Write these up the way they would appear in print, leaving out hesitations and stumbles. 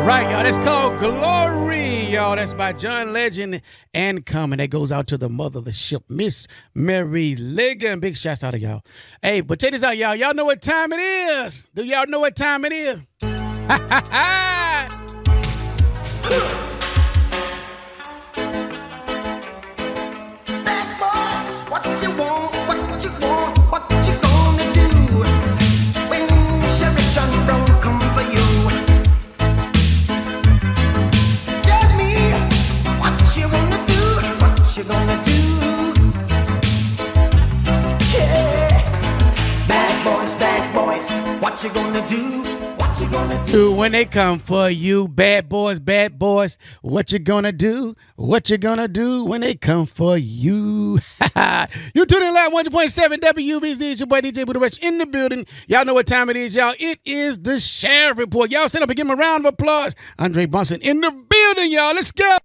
All right, y'all. That's called Glory, y'all. That's by John Legend and Common. That goes out to the mother of the ship, Miss Mary Ligon. Big shouts out to y'all. Hey, but check this out, y'all. Y'all know what time it is. Do y'all know what time it is? Ha, ha, ha. Bad boys, what you want, what you want, what you gonna do when Chevy John Brown come for you? Tell me what you wanna do, what you gonna do? Yeah, bad boys, what you gonna do? What you gonna do when they come for you? Bad boys, what you gonna do? What you gonna do when they come for you? You tune in live 100.7 WBZ. It's your boy DJ Buddha Rich in the building. Y'all know what time it is, y'all. It is the Sheriff Report. Y'all stand up and give him a round of applause. Andre Brunson in the building, y'all. Let's go.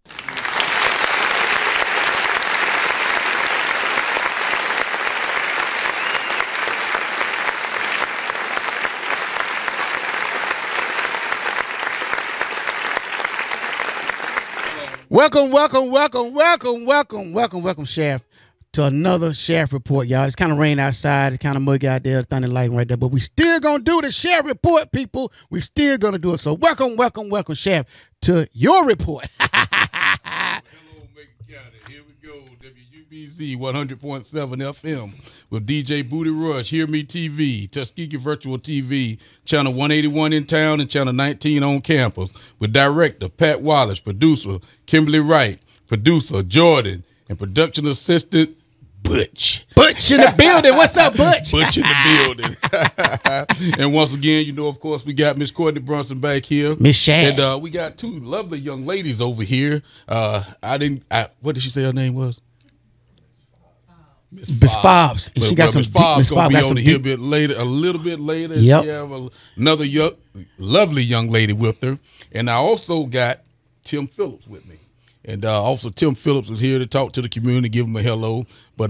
Welcome, Sheriff, to another Sheriff Report, y'all. It's kind of rain outside. It's kind of muggy out there, thunder and lightning right there. But we still going to do the Sheriff Report, people. We still going to do it. So welcome, Sheriff, to your report. Hello, Macon County. Here we go. WBZ 100.7 FM with DJ Booty Rush, H.E.R.E TV, Tuskegee Virtual TV, Channel 181 in town and Channel 19 on campus, with director Pat Wallace, producer Kimberly Wright, producer Jordan, and production assistant Butch. Butch in the building. What's up, Butch? Butch in the building. And once again, you know, of course, we got Miss Courtney Brunson back here. Miss Shad. And we got two lovely young ladies over here. What did she say her name was? Miss Fobbs. And she got some. Miss Fobbs gonna be on here a little bit later. Yep. She have another lovely young lady with her, and I also got Tim Phillips with me, and also Tim Phillips is here to talk to the community, give them a hello. But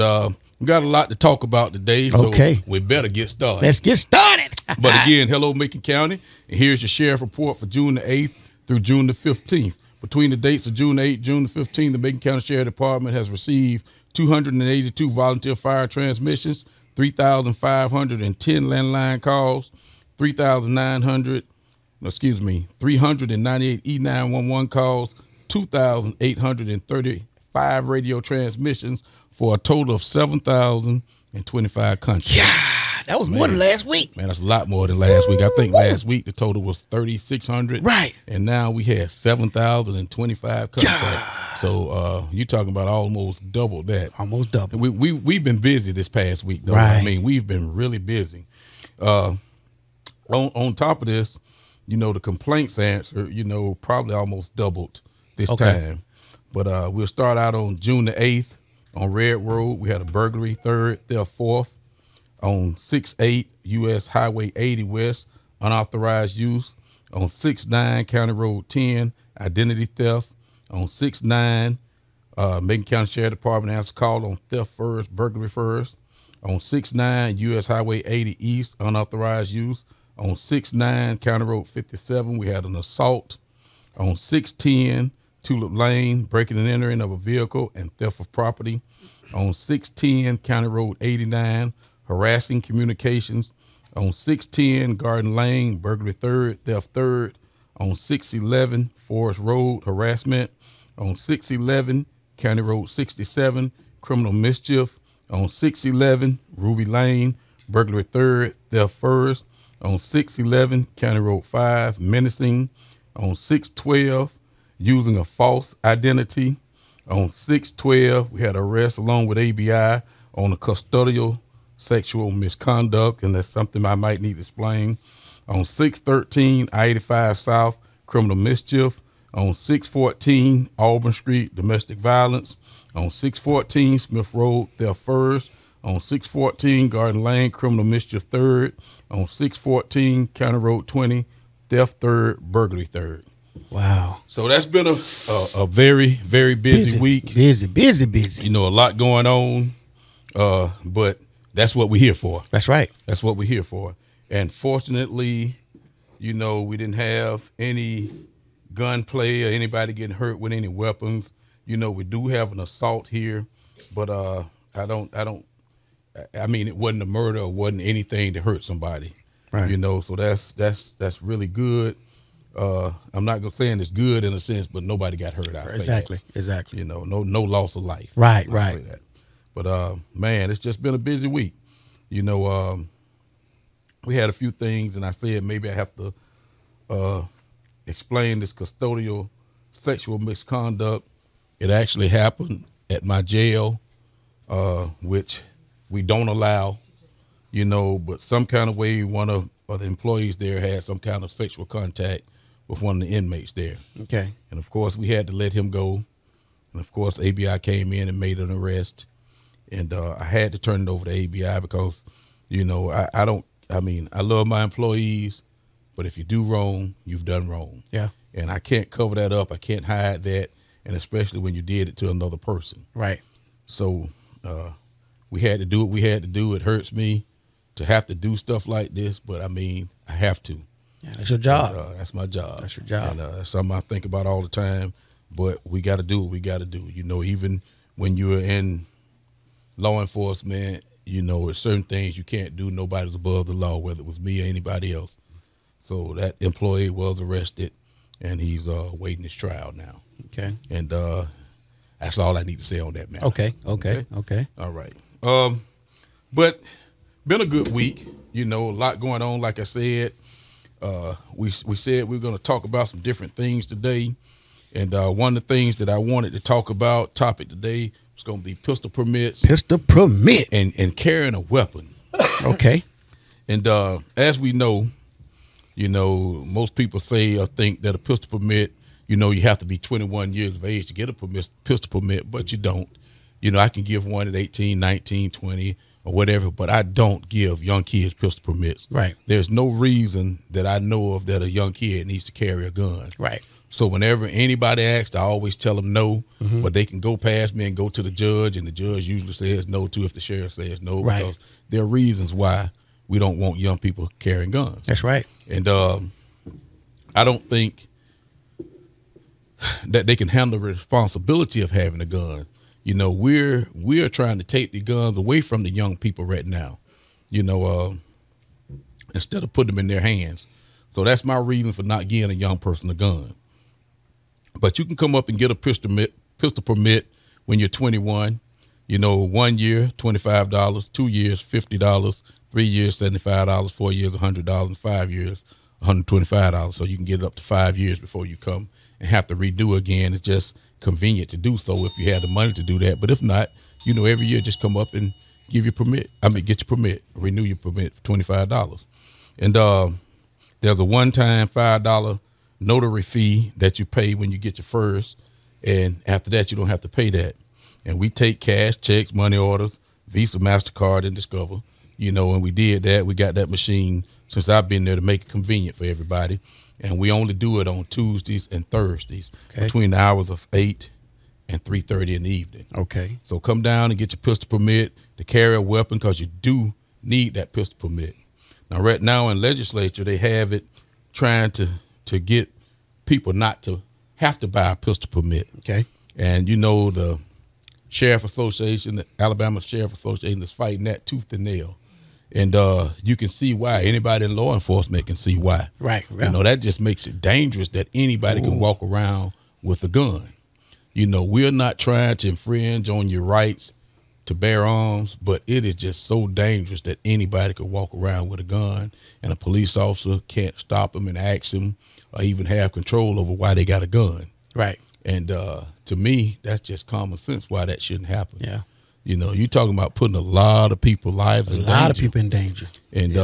we got a lot to talk about today, so we better get started. Let's get started. But again, hello, Macon County, and here's your Sheriff Report for June the 8th through June the 15th. Between the dates of June 8th, June the 15th, the Macon County Sheriff Department has received 282 volunteer fire transmissions, 3,510 landline calls, 398 E911 calls, 2,835 radio transmissions, for a total of 7,025 contacts. Yeah, that was more than last week. Man, that's a lot more than last week. I think last week the total was 3,600. Right. And now we had 7,025 contacts. So you talking about almost double that. Almost double. We've been busy this past week, though. Right. I mean, we've been really busy. On top of this, you know, the complaints answer, you know, probably almost doubled this time. But we'll start out on June the 8th on Red Road. We had a burglary, 3rd, theft, 4th. On 6-8 U.S. Highway 80 West, unauthorized use. On 6-9 County Road 10, identity theft. On 6-9, Macon County Sheriff Department answer call on theft 1st, burglary 1st. On 6-9 U.S. Highway 80 East, unauthorized use. On 6-9 County Road 57, we had an assault. On 6-10 Tulip Lane, breaking and entering of a vehicle and theft of property. On 6-10 County Road 89, harassing communications. On 6-10 Garden Lane, burglary 3rd, theft 3rd. On 6-11 Forest Road, harassment. On 6-11 County Road 67, criminal mischief. On 6-11 Ruby Lane, burglary 3rd, theft 1st. On 6-11 County Road 5, menacing. On 6-12 using a false identity. On 6-12 we had arrest along with ABI on a custodial sexual misconduct, and that's something I might need to explain. On 6-13 I-85 South, criminal mischief. On 6-14 Auburn Street, domestic violence. On 6-14 Smith Road, theft 1st. On 6-14 Garden Lane, criminal mischief 3rd. On 6-14 County Road 20, theft 3rd, burglary 3rd. Wow. So that's been a very, very busy week. Busy. You know, a lot going on, but that's what we're here for. That's right. That's what we're here for. And fortunately, you know, we didn't have any gunplay or anybody getting hurt with any weapons. You know, we do have an assault here, but I mean, it wasn't a murder or wasn't anything to hurt somebody. Right. You know, so that's really good. I'm not gonna say it's good in a sense, but nobody got hurt. Exactly. You know, no loss of life. Right. I'll say that. But man, it's just been a busy week. You know, we had a few things, and I said maybe I have to explain this custodial sexual misconduct. It actually happened at my jail, which we don't allow, you know, but some kind of way one of the employees there had some kind of sexual contact with one of the inmates there. Okay. And of course we had to let him go. And of course ABI came in and made an arrest. And I had to turn it over to ABI because, you know, I love my employees, but if you do wrong, you've done wrong. Yeah. And I can't cover that up. I can't hide that. And especially when you did it to another person. Right. So we had to do what we had to do. It hurts me to have to do stuff like this, but I mean, I have to. Yeah, that's your job. That's my job. That's your job. And that's something I think about all the time, but we got to do what we got to do. You know, even when you're in law enforcement, you know, there's certain things you can't do. Nobody's above the law, whether it was me or anybody else. So that employee was arrested, and he's waiting his trial now. Okay. And that's all I need to say on that matter. Okay. All right. But been a good week. You know, a lot going on. Like I said, we said we were going to talk about some different things today. And one of the things that I wanted to talk about, topic today, was going to be pistol permits. Pistol permit. And carrying a weapon. Okay. And as we know, you know, most people say or think that a pistol permit, you know, you have to be 21 years of age to get a pistol permit, but you don't. You know, I can give one at 18, 19, 20, or whatever, but I don't give young kids pistol permits. Right. There's no reason that I know of that a young kid needs to carry a gun. Right. So whenever anybody asks, I always tell them no, but they can go past me and go to the judge, and the judge usually says no too if the sheriff says no, right. Because there are reasons why we don't want young people carrying guns. That's right. And I don't think that they can handle the responsibility of having a gun. You know, we're trying to take the guns away from the young people right now, you know, instead of putting them in their hands. So that's my reason for not giving a young person a gun. But you can come up and get a pistol permit when you're 21. You know, 1 year, $25, 2 years, $50, 3 years, $75, 4 years, $100, and 5 years, $125. So you can get it up to 5 years before you come and have to redo again. It's just convenient to do so if you had the money to do that. But if not, you know, every year just come up and give your permit. Get your permit, renew your permit for $25. And there's a one-time $5 notary fee that you pay when you get your first. And after that, you don't have to pay that. And we take cash, checks, money orders, Visa, MasterCard, and Discover. You know, and we did that. We got that machine since I've been there to make it convenient for everybody. And we only do it on Tuesdays and Thursdays between the hours of 8 and 3:30 in the evening. Okay. So come down and get your pistol permit to carry a weapon because you do need that pistol permit. Now, right now in legislature, they have it trying to get people not to have to buy a pistol permit. Okay. And, you know, the Sheriff Association, the Alabama Sheriff Association is fighting that tooth and nail. And you can see why. Anybody in law enforcement can see why. Right. You know, that just makes it dangerous that anybody can walk around with a gun. You know, we're not trying to infringe on your rights to bear arms, but it is just so dangerous that anybody could walk around with a gun and a police officer can't stop them and ask them or even have control over why they got a gun. Right. And to me, that's just common sense why that shouldn't happen. Yeah. You know, you're talking about putting a lot of people's lives in danger. A lot of people in danger. And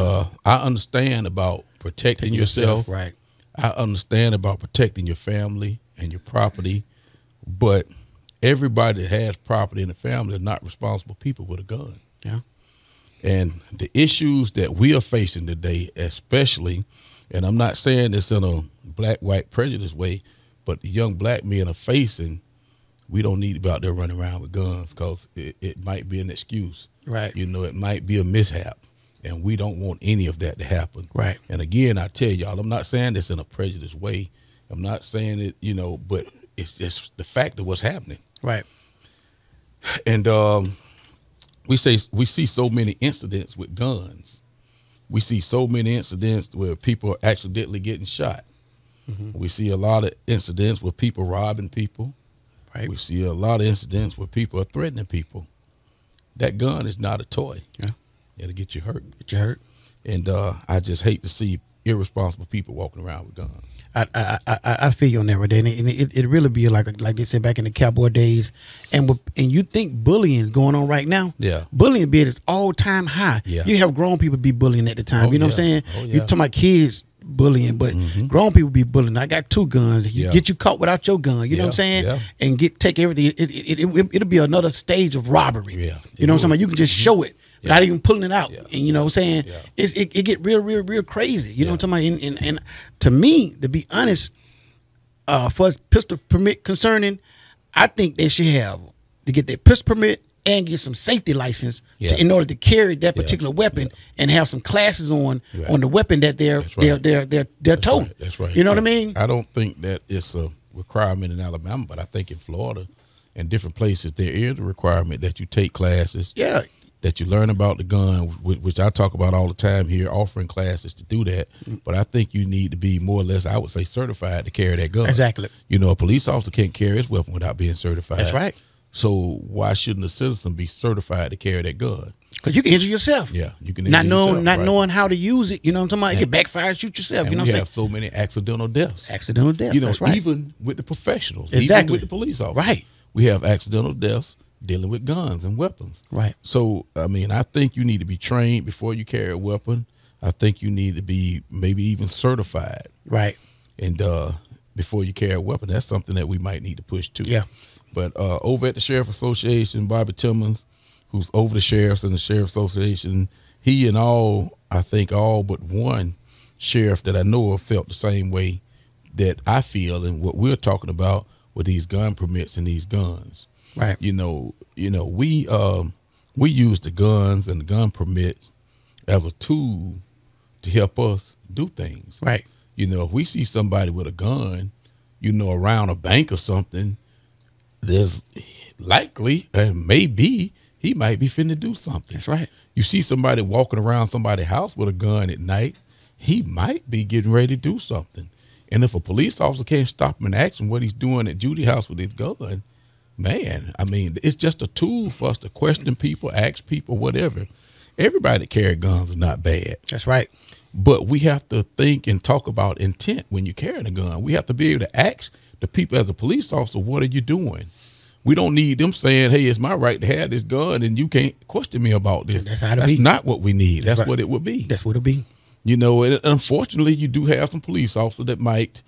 I understand about protecting yourself. Right. I understand about protecting your family and your property, but everybody that has property in the family are not responsible people with a gun. Yeah. And the issues that we are facing today, especially, and I'm not saying this in a black-white prejudice way, but the young black men are facing, we don't need to be out there running around with guns because it might be an excuse. Right. You know, it might be a mishap, and we don't want any of that to happen. Right. And again, I tell y'all, I'm not saying this in a prejudiced way, I'm not saying it, you know, but it's just the fact of what's happening. Right. And we see so many incidents with guns. We see so many incidents where people are accidentally getting shot. We see a lot of incidents where people robbing people. Right. We see a lot of incidents where people are threatening people. That gun is not a toy. Yeah. It'll get you hurt. Get you hurt. And I just hate to see irresponsible people walking around with guns. I feel you on that right there. And it really be like they said back in the cowboy days. And you think bullying is going on right now? Yeah. Bullying be at its all-time high. Yeah. You have grown people be bullying at the time. Oh, you know what I'm yeah. saying? Oh, yeah. You're talking about kids bullying, but grown people be bullying. I got 2 guns. You get you caught without your gun. You know what I'm saying? Yeah. And take everything. It'll be another stage of robbery. Yeah. You know what I'm saying? You can just show it without even pulling it out. Yeah. And you know what I'm saying? Yeah. It get real crazy. You know what I'm talking about? And to me, to be honest, for a pistol permit concerning, I think they should have to get their pistol permit and get some safety license in order to carry that particular weapon and have some classes on the weapon that they're towing. Right. That's right. You know what I mean? I don't think that it's a requirement in Alabama, but I think in Florida and different places there is a requirement that you take classes. Yeah. That you learn about the gun, which I talk about all the time here, offering classes to do that. But I think you need to be more or less, I would say, certified to carry that gun. Exactly. You know, a police officer can't carry his weapon without being certified. That's right. So why shouldn't a citizen be certified to carry that gun? Because you can injure yourself. Yeah, you can not injure knowing yourself, right. knowing how to use it. You know what I'm talking about? It can backfire and shoot yourself. And you know we what I'm have saying? so many accidental deaths. Accidental death. You know, That's right. even with the professionals, Exactly. even with the police officers, Right. We have accidental deaths dealing with guns and weapons. Right. So, I mean, I think you need to be trained before you carry a weapon. I think you need to be maybe even certified. Right. And before you carry a weapon, that's something that we might need to push too. Yeah. But over at the Sheriff Association, Bobby Timmons, who's over the sheriffs and the Sheriff Association, he and I think all but one sheriff that I know of felt the same way that I feel and what we're talking about with these gun permits and these guns. Right. You know, we use the guns and the gun permits as a tool to help us do things. Right. You know, if we see somebody with a gun, you know, around a bank or something, there's likely and maybe he might be finna do something. That's right. You see somebody walking around somebody's house with a gun at night, he might be getting ready to do something. And if a police officer can't stop him in action, what he's doing at Judy House with his gun, man, I mean, it's just a tool for us to question people, ask people, whatever. Everybody that carry guns are not bad. That's right. But we have to think and talk about intent when you're carrying a gun. We have to be able to ask the people as a police officer, what are you doing? We don't need them saying, hey, it's my right to have this gun and you can't question me about this. That's not what we need. That's what it would be. That's what it'll be. You know, and unfortunately, you do have some police officers that might,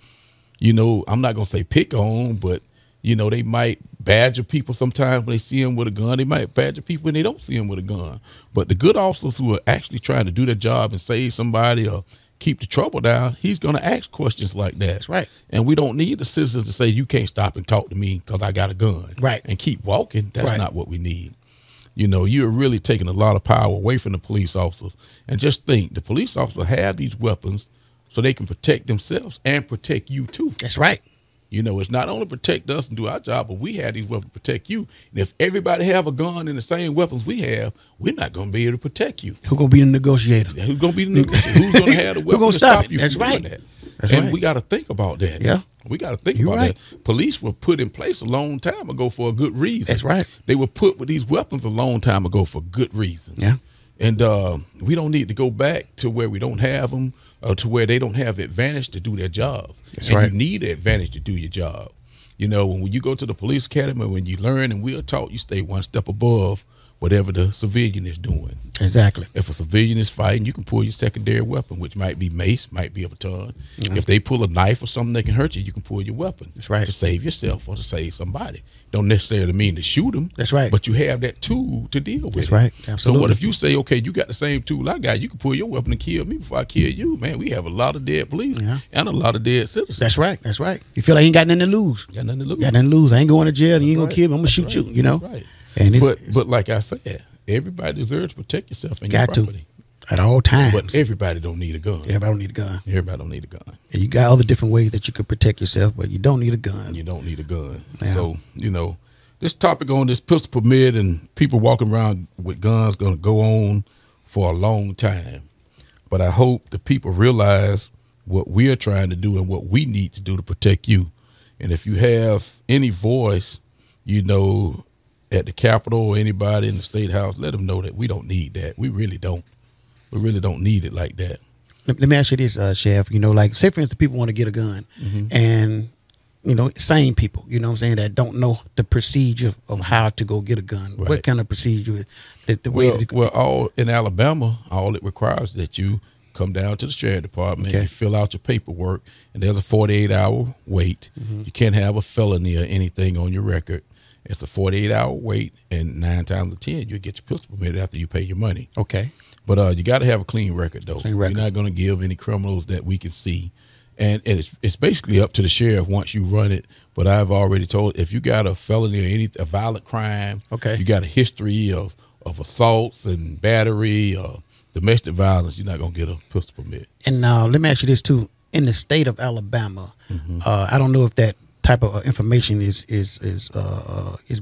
you know, I'm not going to say pick on, but, you know, they might badger people sometimes when they see them with a gun. They might badger people when they don't see them with a gun. But the good officers who are actually trying to do their job and save somebody or keep the trouble down, he's going to ask questions like that. That's right. And we don't need the citizens to say, you can't stop and talk to me because I got a gun. Right. And keep walking. That's right. not what we need. You know, you're really taking a lot of power away from the police officers. And just think, the police officers have these weapons so they can protect themselves and protect you too. That's right. You know, it's not only protect us and do our job, but we have these weapons to protect you. And if everybody have a gun and the same weapons we have, we're not going to be able to protect you. Who's going to be the negotiator? Who's going to be the negotiator? Who's going to have the weapon gonna to stop stop it? you That's from right. doing that? That's and right. we got to think about that. Yeah. We got to think You're about right. that. Police were put in place a long time ago for a good reason. That's right. They were put with these weapons a long time ago for good reason. Yeah. And we don't need to go back to where we don't have them or to where they don't have advantage to do their jobs. That's and right. you need the advantage to do your job. You know, when you go to the police academy, when you learn and we're taught, you stay one step above whatever the civilian is doing. Exactly. If a civilian is fighting, you can pull your secondary weapon, which might be mace, might be a baton. Yeah. If they pull a knife or something that can hurt you, you can pull your weapon. That's right. To save yourself or to save somebody. Don't necessarily mean to shoot them. That's right. But you have that tool to deal with. That's it. right. Absolutely. So what if you say, okay, you got the same tool I got, you can pull your weapon and kill me before I kill you. Man, we have a lot of dead police and a lot of dead citizens. That's right. That's right. You feel like you ain't got nothing to lose. Got nothing to lose. Got nothing to lose. I ain't going to jail and you ain't going to kill me. I'm going to shoot you, you know? That's right. And but like I said, everybody deserves to protect yourself and your got to. property. At all times. But everybody don't need a gun. Everybody don't need a gun. Everybody don't need a gun. And you got other different ways that you could protect yourself, but you don't need a gun. You don't need a gun. Yeah. So, this topic on this pistol permit and people walking around with guns going to go on for a long time. But I hope the people realize what we are trying to do and what we need to do to protect you. And if you have any voice, at the Capitol or anybody in the State House, let them know that we don't need that. We really don't. We really don't need it like that. Let me ask you this, Chef. Like, say, for instance, people want to get a gun, and, sane people, that don't know the procedure of how to go get a gun. Right. What kind of procedure? All in Alabama, all it requires is that you come down to the sheriff department, you fill out your paperwork, and there's a 48-hour wait. You can't have a felony or anything on your record. It's a 48-hour wait, and 9 times out of 10, you'll get your pistol permit after you pay your money. Okay. But you got to have a clean record, though. Clean record. You're not going to give any criminals that we can see. And it's basically up to the sheriff once you run it. But I've already told, if you got a felony or a violent crime, you got a history of assaults and battery or domestic violence, you're not going to get a pistol permit. And let me ask you this, too. In the state of Alabama, I don't know if that type of information is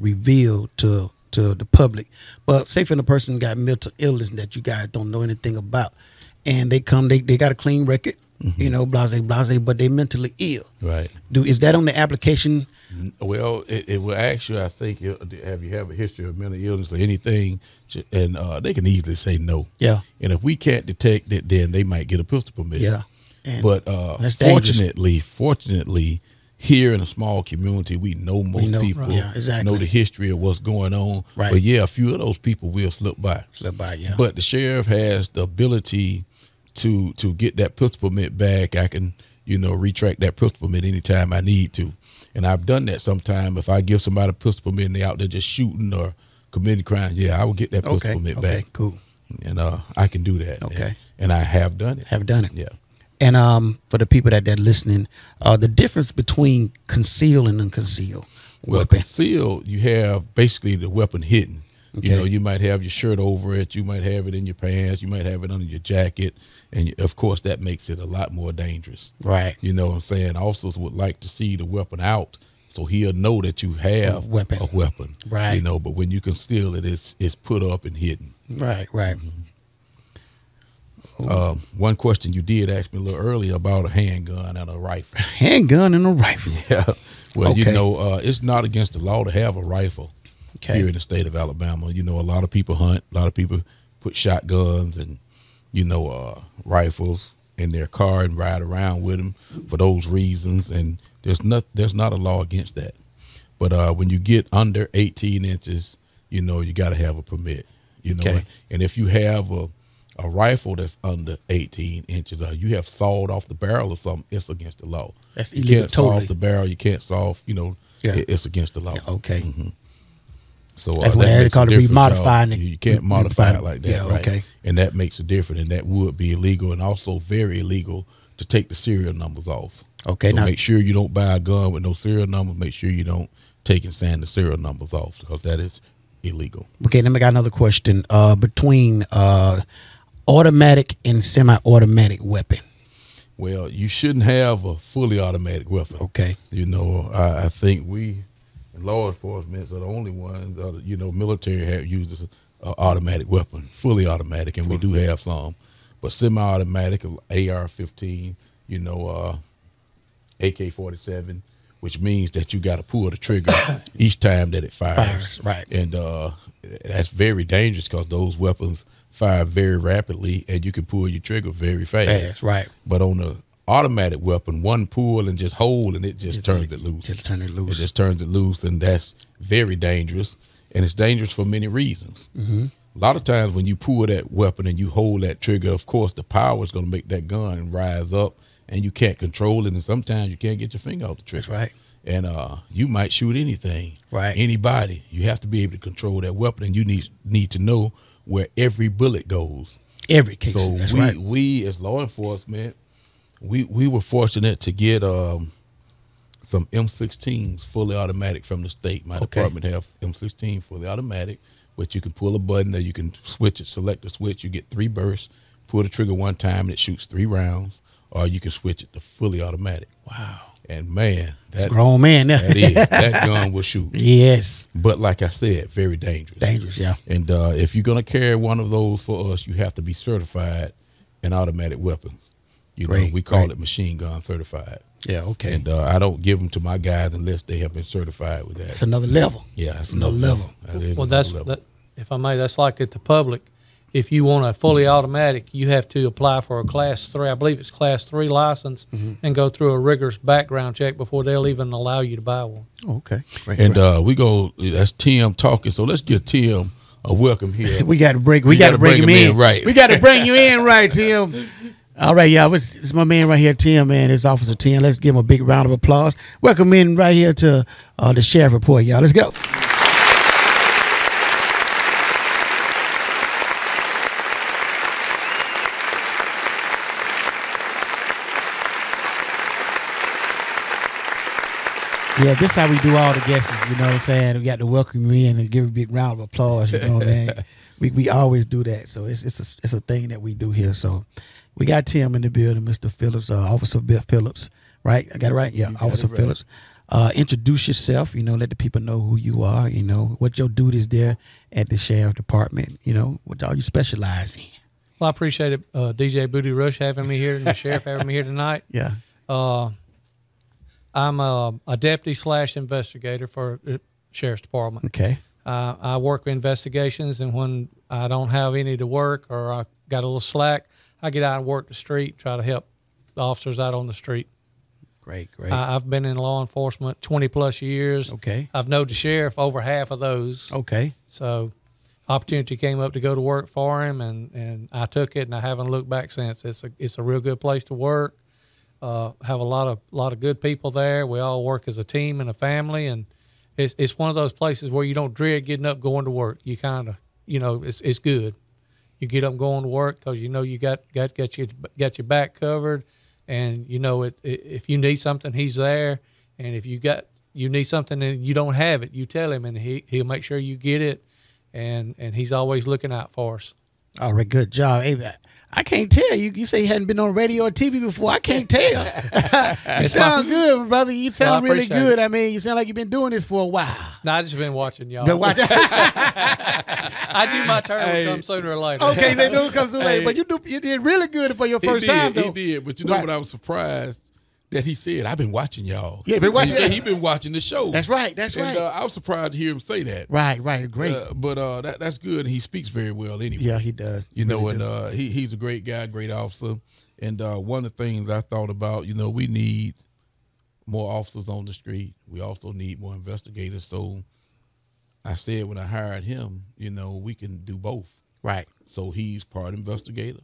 revealed to the public, but say for the person got mental illness that you guys don't know anything about, and they come, they got a clean record, blase, but they mentally ill. Right. Is that on the application? Well, it will ask you, I think, have you have a history of mental illness or anything, and they can easily say no. Yeah. And if we can't detect it, then they might get a pistol permit. Yeah. But fortunately, here in a small community, we know most people know the history of what's going on. Right. But a few of those people will slip by. Yeah. But the sheriff has the ability to get that pistol permit back. I can, retract that pistol permit anytime I need to. And I've done that sometime. If I give somebody a pistol permit and they out there just shooting or committing crimes, I will get that pistol permit back. Okay, cool. And I can do that. Okay. And I have done it. Yeah. And for the people that are listening, the difference between conceal and unconcealed weapon. Concealed, you have basically the weapon hidden. Okay. You might have your shirt over it. You might have it in your pants. You might have it under your jacket. And, of course, that makes it a lot more dangerous. Right. You know what I'm saying? Officers would like to see the weapon out so he'll know that you have a weapon. Right. But when you conceal it, it's put up and hidden. Right, right. One question you did ask me a little earlier about a handgun and a rifle. Handgun and a rifle. Yeah. Well, it's not against the law to have a rifle here in the state of Alabama. A lot of people hunt. A lot of people put shotguns and, rifles in their car and ride around with them for those reasons. And there's not a law against that. But when you get under 18 inches, you got to have a permit. And if you have a rifle that's under 18 inches, you have sawed off the barrel or something, it's against the law. That's illegal. You can't saw off the barrel. You can't saw off, it's against the law. Yeah, okay. Mm-hmm. So that's what they call it, remodifying it. You can't modify it like that, right? Okay. And that makes a difference, and that would be illegal, and also very illegal to take the serial numbers off. Okay. So now make sure you don't buy a gun with no serial numbers. Make sure you don't take and sand the serial numbers off, because that is illegal. Okay, then we got another question. Between automatic and semi-automatic weapon. Well, you shouldn't have a fully automatic weapon. Okay. I think we, law enforcement, are the only ones, military uses an automatic weapon, fully automatic, and we do have some. But semi-automatic, AR-15, AK-47, which means that you got to pull the trigger each time that it fires. Right. And that's very dangerous because those weapons fire very rapidly, and you can pull your trigger very fast. Right. But on the automatic weapon, one pull and just hold, and it just turns it loose. It just turns it loose, and that's very dangerous. And it's dangerous for many reasons. Mm-hmm. A lot of times when you pull that weapon and you hold that trigger, of course, the power is going to make that gun rise up, and you can't control it, and sometimes you can't get your finger off the trigger. That's right. And you might shoot anything, right? Anybody. You have to be able to control that weapon, and you need to know where every bullet goes. Every case. So that's right. We as law enforcement, we were fortunate to get some M16s fully automatic from the state. My department have M16 fully automatic, which you can pull a button, or you can switch it, select the switch. You get 3 bursts pull the trigger one time and it shoots 3 rounds, or you can switch it to fully automatic. Wow. And man, That's a grown man there. that gun will shoot. Yes. But like I said, very dangerous. Dangerous, yeah. And if you're gonna carry one of those for us, you have to be certified in automatic weapons. You know, we call it machine gun certified. Yeah, okay. And I don't give them to my guys unless they have been certified with that. It's another level. Yeah, it's another level. Well, if I may, that's like at the public. If you want a fully automatic, you have to apply for a Class 3, I believe it's Class 3 license, and go through a rigorous background check before they'll even allow you to buy one. Oh, okay. Great, and that's Tim talking. So let's give Tim a welcome here. we got to bring him in right. We got to bring you in right, Tim. All right, y'all. This is my man right here, Tim, man. It's Officer Tim. Let's give him a big round of applause. Welcome in right here to the Sheriff Report, y'all. Let's go. Yeah, this is how we do all the guests, you know what I'm saying? We got to welcome you in and give a big round of applause, you know what I mean? We always do that. So it's a thing that we do here. So we got Tim in the building, Mr. Phillips, Officer Bill Phillips, right? I got it right? Yeah, Officer Phillips. Introduce yourself, you know, let the people know who you are, you know, what your duties there at the Sheriff Department, you know, what all you specialize in. Well, I appreciate it, DJ Booty Rush having me here and the Sheriff having me here tonight. Yeah. I'm a deputy/investigator for the Sheriff's Department. Okay. I work with investigations, and when I don't have any to work or I got a little slack, I get out and work the street, try to help the officers out on the street. Great. I've been in law enforcement 20-plus years. Okay. I've known the sheriff over half of those. Okay. So opportunity came up to go to work for him, and I took it, and I haven't looked back since. It's a real good place to work. Have a lot of good people there. We all work as a team and a family, and it's one of those places where you don't dread getting up going to work. You kind of, you know, it's good. You get up and going to work because you know you got your back covered, and you know if you need something, he's there, and if you need something and you don't have it, you tell him, and he'll make sure you get it, and he's always looking out for us. All right, good job. Hey, I can't tell. You say you hadn't been on radio or TV before. I can't tell. You sound good, brother. You sound really good. I mean, you sound like you've been doing this for a while. No, I just been watching y'all. I knew my turn would come sooner or later. Okay, they do come sooner or later. But you did really good for your first time, though. He did, but you know what I was surprised? That he said, I've been watching y'all. Yeah, been watching. He's been watching the show. That's right. I was surprised to hear him say that. Right. Great. But that's good. He speaks very well anyway. Yeah, he does. You know, and he's a great guy, great officer. And one of the things I thought about, you know, we need more officers on the street. We also need more investigators. So I said when I hired him, you know, we can do both. Right. So he's part investigator,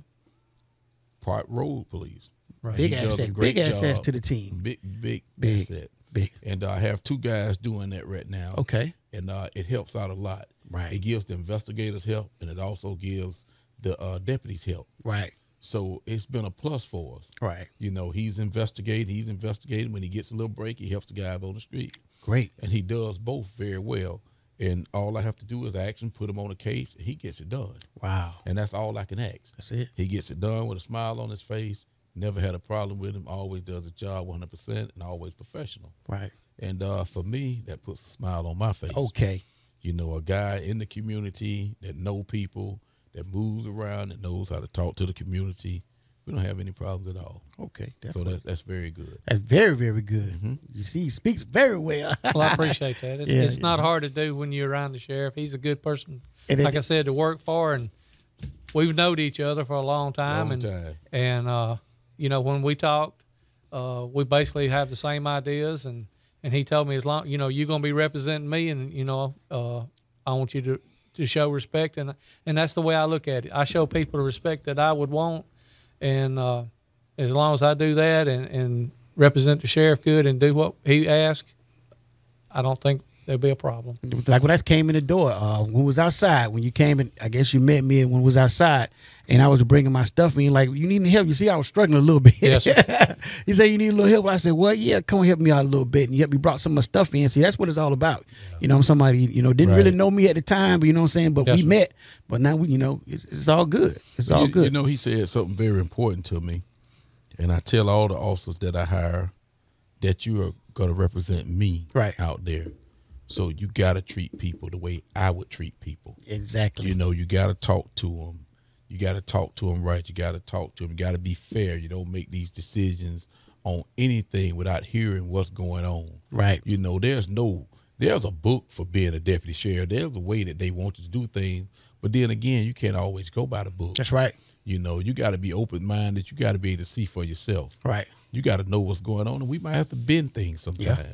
part road police. Right. Big assets to the team. Big asset. Big. And I have 2 guys doing that right now. Okay. And it helps out a lot. Right. It gives the investigators help, and it also gives the deputies help. Right. So it's been a plus for us. Right. You know, he's investigating. When he gets a little break, he helps the guys on the street. Great. And he does both very well. And all I have to do is ask him, put him on a case, and he gets it done. Wow. And that's all I can ask. That's it. He gets it done with a smile on his face. Never had a problem with him. Always does a job 100% and always professional. Right. And for me, that puts a smile on my face. Okay. You know, a guy in the community that know people, that moves around, that knows how to talk to the community. We don't have any problems at all. Okay. That's very good. That's very, very good. Mm-hmm. You see, he speaks very well. Well, I appreciate that. It's not hard to do when you're around the sheriff. He's a good person, like I said, to work for, and we've known each other for a long time. And you know, when we talked, we basically have the same ideas, and he told me, as long, you know, you're going to be representing me, and, you know, I want you to show respect, and that's the way I look at it. I show people the respect that I would want, and as long as I do that and represent the sheriff good and do what he asks, I don't think there'll be a problem. Like when I came in the door, when we was outside, when you came in, I guess you met me when we was outside, and I was bringing my stuff in. Like, you need help? You see, I was struggling a little bit. Yes, sir. He said, you need a little help? I said, well, yeah, come help me out a little bit. And he brought some of my stuff in. See, that's what it's all about. You know, somebody, didn't really know me at the time, but you know what I'm saying? But Yes, we sir. met. But now, it's all good. It's all good. You know, he said something very important to me, and I tell all the officers that I hire that you are going to represent me out there. So you got to treat people the way I would treat people. Exactly. You know, you got to talk to them. You got to talk to them right. You got to talk to them. You got to be fair. You don't make these decisions on anything without hearing what's going on. Right. You know, there's a book for being a deputy sheriff. There's a way that they want you to do things. But then again, you can't always go by the book. That's right. You know, you got to be open-minded. You got to be able to see for yourself. Right. You got to know what's going on, and we might have to bend things sometimes. Yeah.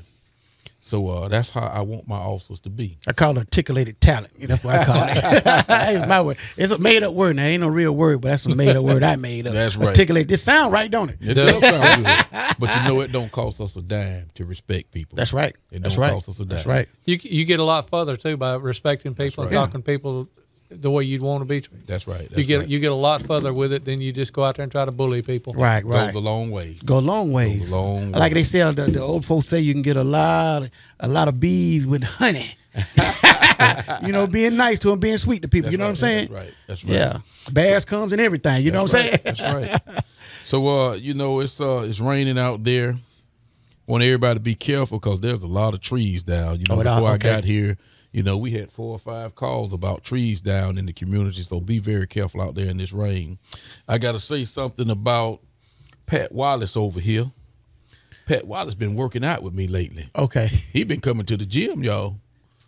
So that's how I want my officers to be. I call it articulated talent. That's what I call it. It's my word. It's a made-up word. Now, it ain't no real word, but that's a made-up word I made up. That's right. Articulate. This sound right, don't it? It does sound good. But you know, it don't cost us a dime to respect people. That's right. It That's don't right. cost us a dime. That's right. You get a lot further too by respecting people and talking to people the way you'd want to be treated. That's right. You get a lot further with it than you just go out there and try to bully people. Right. Goes a long way. Go a long ways. Goes a long way. Like they say, the old folks say, you can get a lot of bees with honey. Being nice to them, being sweet to people. That's you know right. what I'm saying? That's right. That's right. Yeah. Bears comes and everything. You know what I'm saying? That's right. So, it's raining out there. Want everybody to be careful because there's a lot of trees down. Before I got here, we had 4 or 5 calls about trees down in the community, so be very careful out there in this rain. I got to say something about Pat Wallace over here. Pat Wallace been working out with me lately. Okay. He been coming to the gym, y'all.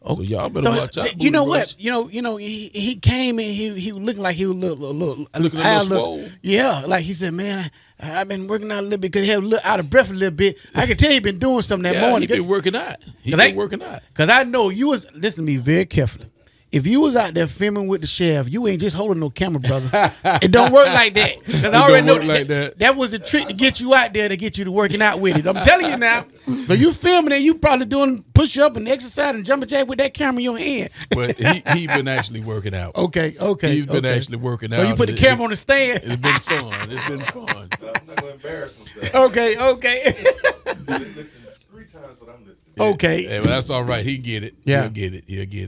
So y'all better watch out. You know what? He came in. He was looking like he was looking a little swole. Yeah, like he said, man, I've been working out a little bit because he had a little out of breath a little bit. I can tell he been doing something that morning. He been working out. Because I know you was, listen to me very carefully. If you was out there filming with the sheriff, you ain't just holding no camera, brother. It don't work like that. Because I already know that was the trick to get you out there to get you to working out with it. I'm telling you now. So you filming it, you probably doing push up and exercise and jumping jack with that camera in your hand. But he been actually working out. Okay. He's been actually working out. So you put the camera on the stand. It's been fun. It's been fun. I'm not gonna embarrass myself. Okay. I've been lifting 3 times what I'm lifting. Okay. Yeah, well, that's all right. He get it. Yeah. He'll get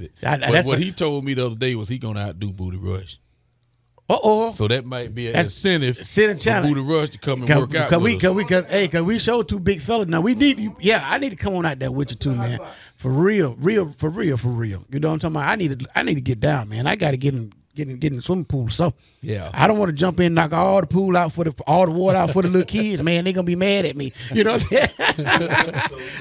it. That's what he told me the other day was he gonna outdo Booty Rush. Uh-oh. So that might be an incentive for challenge. Booty Rush to come and work out with us. Cause we show 2 big fellas. Now we need you. Yeah, I need to come on out there with you too, man. For real. You know what I'm talking about? I need to get down, man. I got to get in the swimming pool. So yeah, I don't want to jump in and knock all the pool out all the water out for the little kids, man. They gonna be mad at me. You know what I'm saying?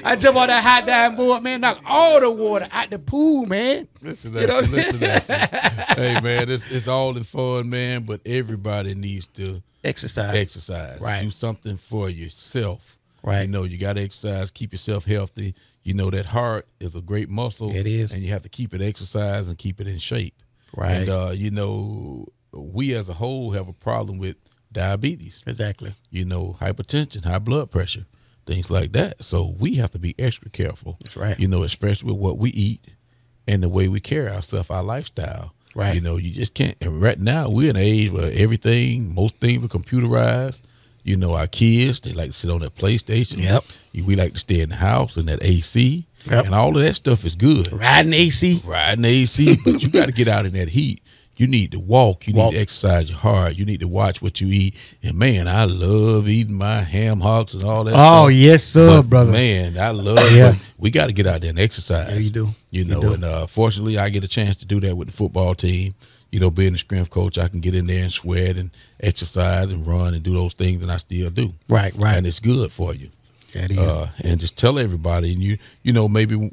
I jump on that hot diving board, man, knock all the water out the pool, man. Listen, hey man, it's all in fun, man, but everybody needs to exercise. Right. Do something for yourself. Right. You gotta exercise, keep yourself healthy. That heart is a great muscle. It is. And you have to keep it exercised and keep it in shape. Right. And we as a whole have a problem with diabetes. Exactly. Hypertension, high blood pressure, things like that. So we have to be extra careful. That's right. Especially with what we eat and the way we carry ourselves, our lifestyle. Right. You just can't. And right now we're in an age where most things are computerized. Our kids, they like to sit on that PlayStation. Yep. We like to stay in the house in that AC. Yep. And all of that stuff is good. Riding AC, but you got to get out in that heat. You need to walk. You need to exercise your heart. You need to watch what you eat. And man, I love eating my ham hocks and all that. Oh, stuff. yes, sir, brother. Man, I love it. Yeah. We got to get out there and exercise. Yeah, you do. And fortunately, I get a chance to do that with the football team. Being a strength coach, I can get in there and sweat and exercise and run and do those things, and I still do. Right. And it's good for you. That is. And just tell everybody, and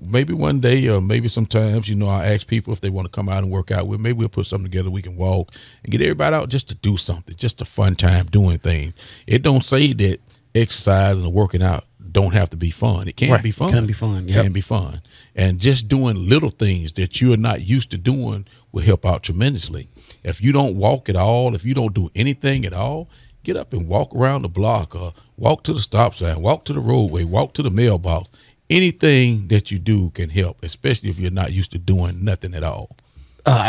maybe one day, or maybe sometimes, I'll ask people if they want to come out and work out with. Maybe we'll put something together. We can walk and get everybody out just to do something, just a fun time doing things. It don't say that exercise and working out don't have to be fun. It can be fun. It can be fun. It can be fun. And just doing little things that you're not used to doing will help out tremendously. If you don't walk at all, if you don't do anything at all, get up and walk around the block, or walk to the stop sign, walk to the roadway, walk to the mailbox. anything that you do can help, especially if you're not used to doing nothing at all.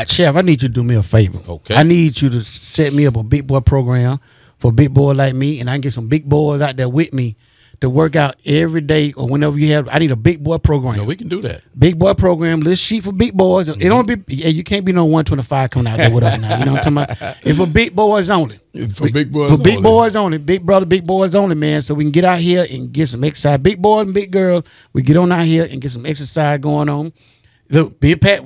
Sheriff, I need you to do me a favor. Okay. I need you to set me up a big boy program for a big boy like me, and I can get some big boys out there with me to work out every day or whenever you have. I need a big boy program. So we can do that. Big boy program, list sheet for big boys. It don't be. Yeah, you can't be no 125 coming out there with us now. You know what I'm talking about? It's for big boys only. For big boys For big only. boys only. Big brother, big boys only, man. So we can get out here and get some exercise. Big boys and big girls, we get on out here and get some exercise going on. Look, me and Pat,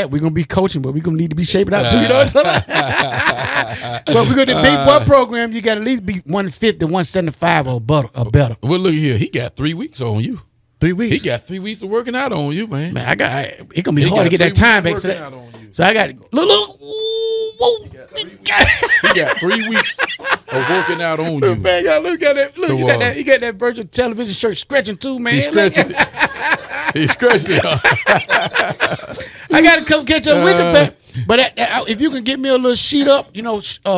we're gonna be coaching, but we're gonna need to be shaping out too. You know what I'm saying? But we're gonna the big boy program. You got to at least be 150, 175 or better. Well, look here. He got 3 weeks on you. 3 weeks. He got 3 weeks of working out on you, man. Man, it's gonna be He hard to got get that 3 time back. weeks So, working out on you. so I got look. Woo, He got 3 weeks of working out on you. Man, y'all look at that. Look, So, you got that. You got that virtual television shirt stretching too, man. He's scratching it. He's scratching it. I gotta come catch up with you, Pat. But if you can get me a little sheet up,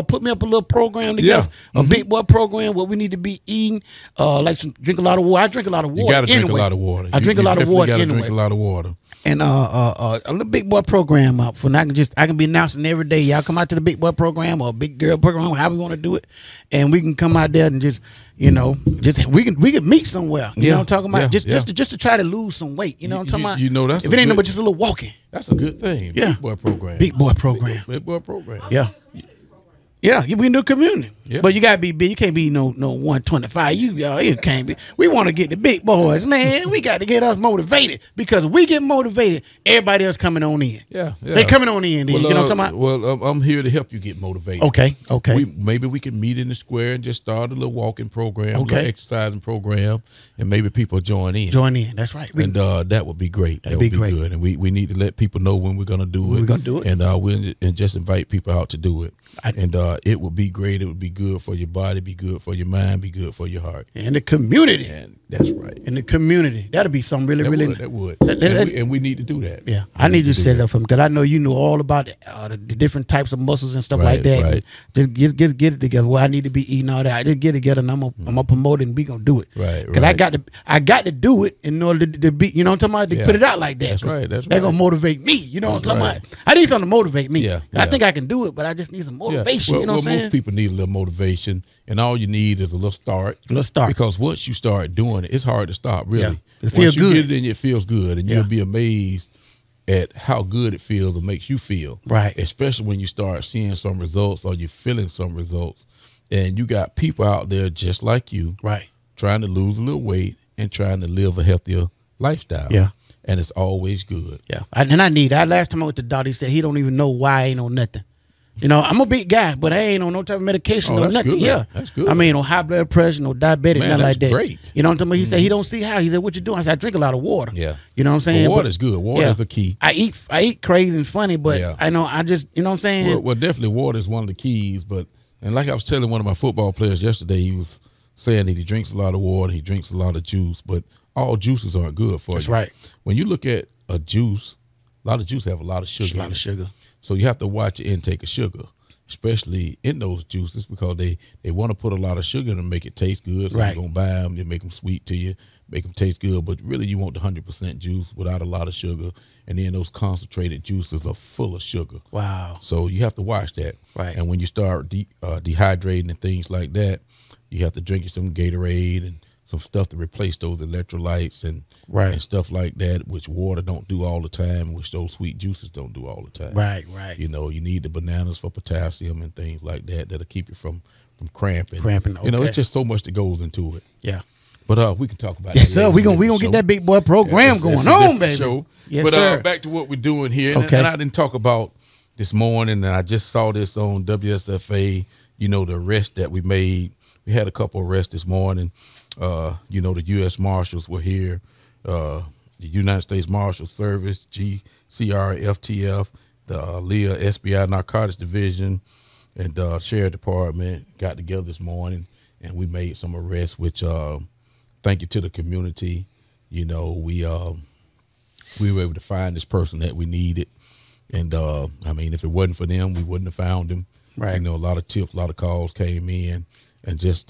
put me up a little program together, a big boy program where we need to be eating, like drink a lot of water. I drink a lot of water. You got to drink anyway. a lot of water. I drink a lot of water Got to anyway. drink a lot of water. And a little big boy program up for I can be announcing every day. Y'all come out to the big boy program or big girl program, however we want to do it, and we can come out there and just we can meet somewhere. You know what I'm talking about? Just to try to lose some weight. You know what I'm talking about? You know that's if it ain't no but just a little walking. That's a good thing. Yeah. Big boy program. Big boy program. Big boy program. Yeah. Yeah, we can do community. Yeah. But you gotta be big. You can't be no 125. You can't be. We want to get the big boys, man. We got to get us motivated because we get motivated, everybody else coming on in. Yeah. They coming on in. Then, you know what I'm talking about? Well, I'm here to help you get motivated. Okay. Maybe we can meet in the square and just start a little walking program, a Okay. little exercising program, and maybe people join in. That's right. And that would be great. That would be great. good. And we need to let people know when we're going to do it. We're gonna do it. And we'll just invite people out to do it. And it would be great. It would be good for your body, be good for your mind, be good for your heart. In the community. And that's right. In the community. That'll be something really. That would. Let's- And we need to do that. Yeah, I need you to set it up for me because I know you know all about the different types of muscles and stuff like that. Right. Just get it together. Well, I need to be eating all that. I just get it together, and I'm gonna promote it, and we gonna do it. Right. Because I got to do it in order to be. You know what I'm talking about? To Yeah. put it out like that. That's 'cause right, that's They're right. gonna motivate me. You know That's what I'm right. talking about? I need something to motivate me. Yeah, I yeah. think I can do it, but I just need some motivation. Well, you know what I'm saying? most people need a little motivation, and all you need is a little start. A little start. Because once you start doing it, it's hard to stop, really. Yeah. It Once feels you good. get it in, it feels good, and Yeah. you'll be amazed at how good it feels or makes you feel. Right. Especially when you start seeing some results or you're feeling some results. And you got people out there just like you, Right. trying to lose a little weight and trying to live a healthier lifestyle. Yeah. And it's always good. Yeah, I need that. Last time I went to the doctor, he said he don't even know why I ain't on nothing. You know, I'm a big guy, but I ain't on no type of medication Oh, or that's nothing. good. Yeah, That's good. I mean, no high blood pressure, no diabetic, Man, nothing like that's that. great. You know what I'm talking about? He said he don't see how. He said, "What you doing?" I said, "I drink a lot of water." Yeah. You know what I'm saying? Well, But- water is good. Water is the key. I eat crazy and funny, but Yeah. I know I just you know what I'm saying. Well, definitely water is one of the keys. And like I was telling one of my football players yesterday, he was saying that he drinks a lot of water, he drinks a lot of juice, but all juices aren't good for you. That's right. When you look at a juice, a lot of juice have a lot of sugar. A lot in of it. sugar. So you have to watch your intake of sugar, especially in those juices, because they want to put a lot of sugar in them to make it taste good. So Right. you're going to buy them, they make them sweet to you, make them taste good. But really you want the 100% juice without a lot of sugar. And then those concentrated juices are full of sugar. Wow. So you have to watch that. Right. And when you start dehydrating and things like that, you have to drink you some Gatorade and some stuff to replace those electrolytes and Right. and stuff like that, which water don't do all the time, which those sweet juices don't do all the time. Right. You know, you need the bananas for potassium and things like that that'll keep you from cramping. Cramping, You know, okay. it's just so much that goes into it. Yeah. But we can talk about Yes, that sir. later We in gonna the get show. that big boy program That's going a on, different baby. show. Yes, but sir. back to what we're doing here. And, Okay. and I didn't talk about this morning, and I just saw this on WSFA, you know, the arrest that we made. We had a couple arrests this morning. You know, the U.S. Marshals were here. The United States Marshal Service, H.E.R.E, FTF, the LEA SBI Narcotics Division, and the Sheriff Department got together this morning, and we made some arrests, which thank you to the community. You know, we were able to find this person that we needed. And, I mean, if it wasn't for them, we wouldn't have found him. Right. You know, a lot of tips, a lot of calls came in, and just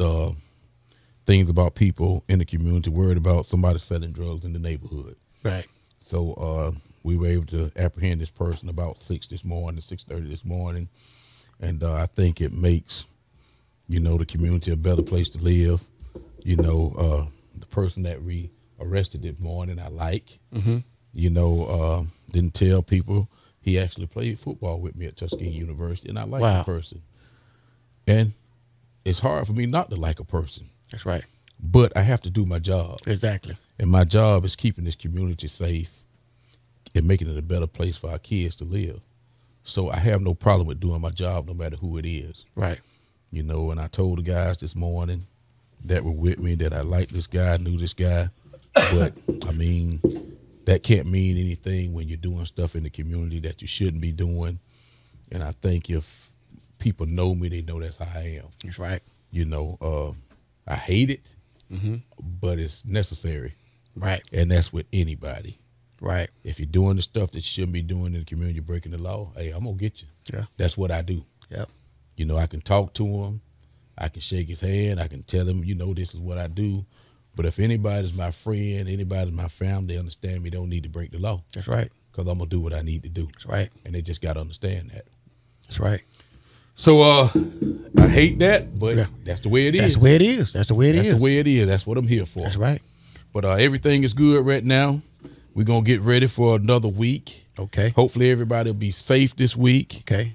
things about people in the community, worried about somebody selling drugs in the neighborhood. Right. So we were able to apprehend this person about 6:30 this morning. And I think it makes, the community a better place to live. The person that we arrested this morning, I like. Didn't tell people he actually played football with me at Tuskegee University, and I like the person. And it's hard for me not to like a person. That's right. But I have to do my job. Exactly. And my job is keeping this community safe and making it a better place for our kids to live. So I have no problem with doing my job no matter who it is. Right. And I told the guys this morning that were with me that I liked this guy, knew this guy. But, I mean, that can't mean anything when you're doing stuff in the community that you shouldn't be doing. And I think if people know me, they know that's how I am. That's right. I hate it, but it's necessary. Right. And that's with anybody. Right. If you're doing the stuff that you shouldn't be doing in the community, you're breaking the law, hey, I'm going to get you. Yeah. That's what I do. Yep. I can talk to him. I can shake his hand. I can tell him, this is what I do. But if anybody's my friend, anybody's my family, they understand me, they don't need to break the law. That's right. Because I'm going to do what I need to do. That's right. And they just got to understand that. That's right. So I hate that, but that's the way it is. That's the way it is. That's the way it is. That's the way it is. That's what I'm here for. That's right. But everything is good right now. We're going to get ready for another week. Okay. Hopefully everybody will be safe this week. Okay.